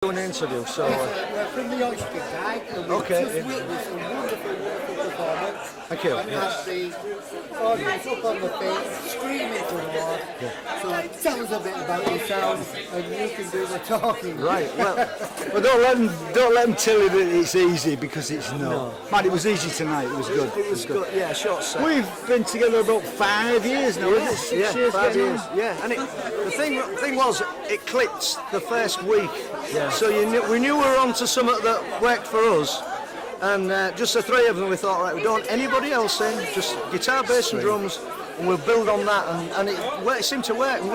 An interview, so we're from the Yorkshire side, and we've just witnessed a wonderful, wonderful performance. thank you. And had the audience up on the feet, screaming for more. So tell us a bit about yourselves, and you can do the talking. Right, well, Well, don't let them tell you that it's easy, because it's not. No. Man, it was easy tonight. It was good. it was good. Yeah, short set. We've been together about 5 years now, isn't it? 6 years. 5 getting years. on? Yeah, and the thing was, it clicked the first week. Yeah. So we knew we were onto something that worked for us, and just the three of them, we thought, right, we don't want anybody else in, just guitar, bass, and drums, and we'll build on that. And it seemed to work. And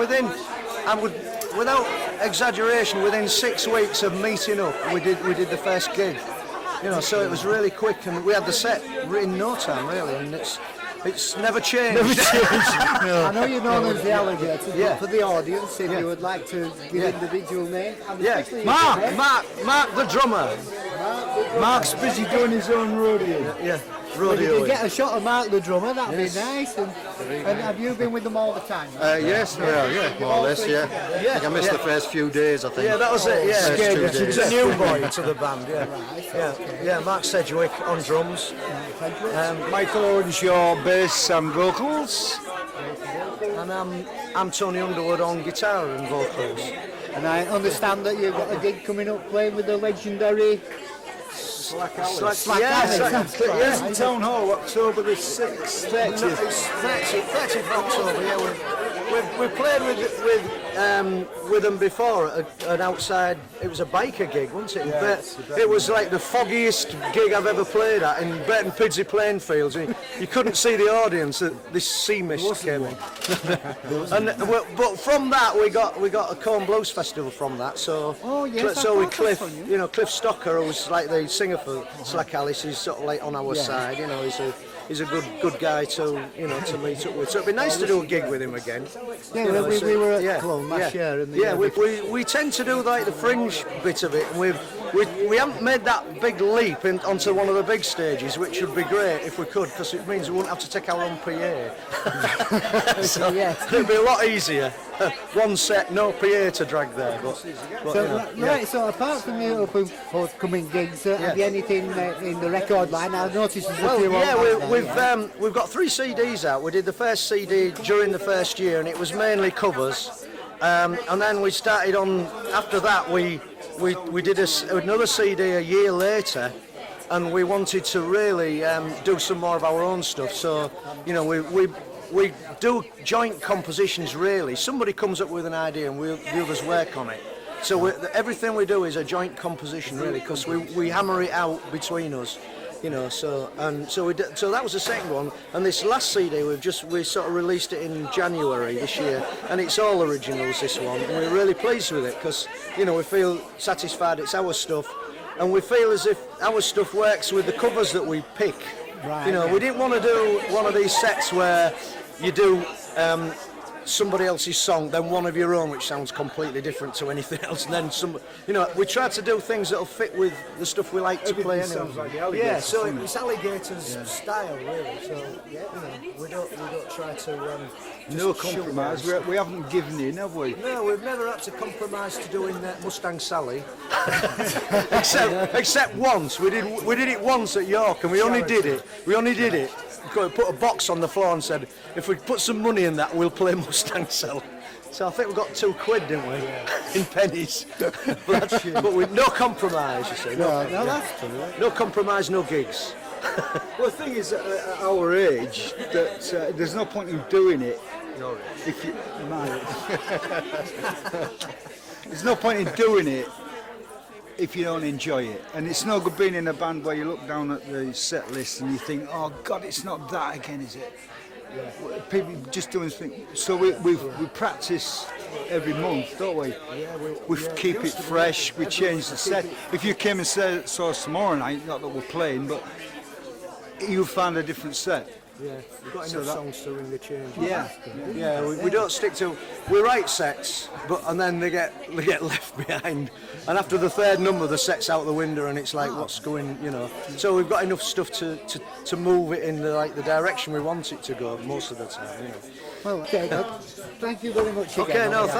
without exaggeration, within 6 weeks of meeting up, we did the first gig. You know, so it was really quick, and we had the set in no time, really, and it's never changed. I know you're known as the Alligators, Yeah. but for the audience, if you would like to give individual names, and Yeah, especially Mark the drummer. Mark's busy doing his own rodeo. Yeah, If you rodeo. could get a shot of Mark the drummer, that'd Yes. be nice. And have you been with them all the time? Yes, yeah, more or less, yeah. I think I missed the first few days, I think. Yeah, that was it. Yeah, First 2 days. he's a new boy to the band. Yeah. Mark Sedgwick on drums. Michael Owenshaw, bass and vocals. And I'm Tony Underwood on guitar and vocals. And I understand that you've got a gig coming up playing with the legendary Slack Alice. Yeah, Town Hall, October the 6th. No, it's 30th of October. Yeah, we played with them before at an outside. It was a biker gig, wasn't it? But it was like the foggiest gig I've ever played at in Burton Agnes playing fields. You couldn't see the audience. This sea mist came in. But from that we got a Combe Blues Festival from that. So so we Cliff Stocker, who's like the singer for Slack Alice, he's sort of like on our side. You know, he's a good guy to meet up with. So it'd be nice to do a gig with him again. Yeah, we were at Cologne last year. And we tend to do like the fringe bit of it, and we haven't made that big leap onto one of the big stages, which would be great if we could, because it means we wouldn't have to take our own PA. So it'd be a lot easier. One set, no PA to drag there. So apart from the forthcoming gigs, have you anything in the record line? I've noticed there's a few we've got 3 CDs out. We did the first CD during the first year, and it was mainly covers. And then we started on. After that, we did another CD a year later, and we wanted to really do some more of our own stuff. So we do joint compositions. Really, somebody comes up with an idea, and the others work on it. So everything we do is a joint composition, really, because we hammer it out between us. So that was the second one, and this last CD we sort of released it in January this year, and it's all originals, this one, and we're really pleased with it because we feel satisfied it's our stuff, and we feel as if our stuff works with the covers that we pick. Right. We didn't want to do one of these sets where you do somebody else's song, then one of your own, which sounds completely different to anything else, and then we try to do things that'll fit with the stuff we like to play anyway. Sounds like the Alligators, so it's Alligators style, really. So we don't try to No compromise. We haven't given in, have we? No, we've never had to compromise to doing Mustang Sally, except once. We did it once at York, and we only did it. Put a box on the floor and said, if we put some money in that, we'll play Mustang Sally. So I think we got £2, didn't we, in pennies? but with no compromise, you see. that's true. No compromise, no gigs. Well, the thing is, at our age, that there's no point in doing it. If you, there's no point in doing it if you don't enjoy it, and it's no good being in a band where you look down at the set list and you think, oh God, it's not that again, is it? People just doing things. So we practice every month, don't we? We keep it fresh. We change the set. If you came and saw us tomorrow night, not that we're playing, but you'll find a different set. Yeah, we've got enough songs to ring the change. We don't stick to. We write sets, and then they get left behind. And after the third number, the set's out the window, and it's like, what's going, So we've got enough stuff to move it in the direction we want it to go most of the time. Well, okay, thank you very much again. Okay, no, thanks.